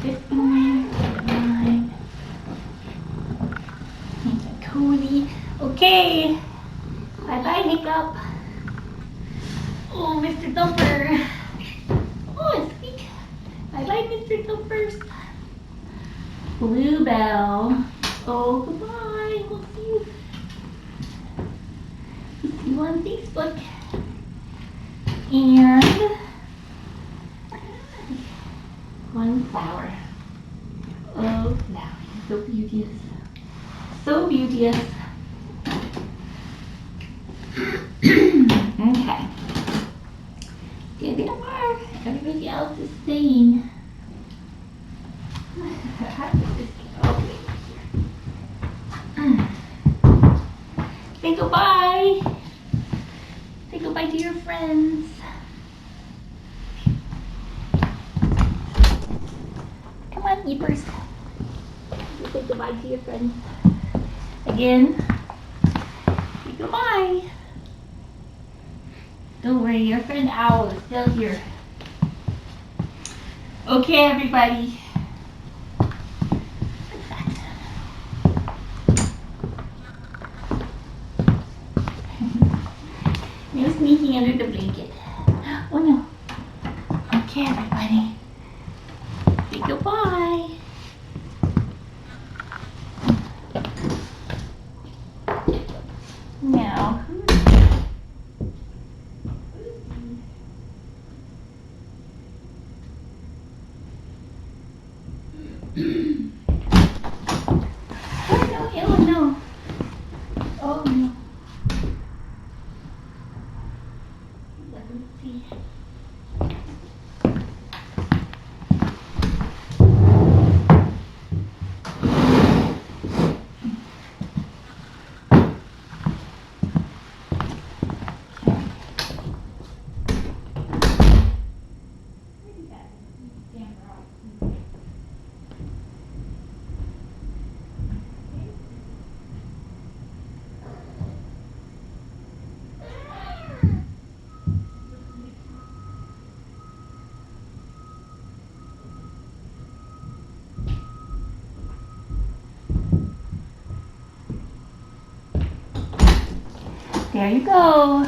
Good boy. Good boy. He's a cozy. Okay. Bye-bye, Hiccup. Oh, Mr. Thumper. Oh, it's sweet. Bye-bye, Mr. Thumper. Bluebell. Oh, goodbye. We'll see you. We'll see you on Facebook. And one flower. Oh, flower. So beauteous. So beauteous. Okay. There they are. Everybody else is staying. How did this get all the way here? Say goodbye. Say goodbye to your friends. Come on, Eepers. Say goodbye to your friends. Again. Say goodbye. Don't worry, your friend Owl is still here. Okay, everybody. What's that? No sneaking under the blanket. Oh no. Okay, everybody. Say goodbye. Now, oh no. Oh no. Let me see. There you go.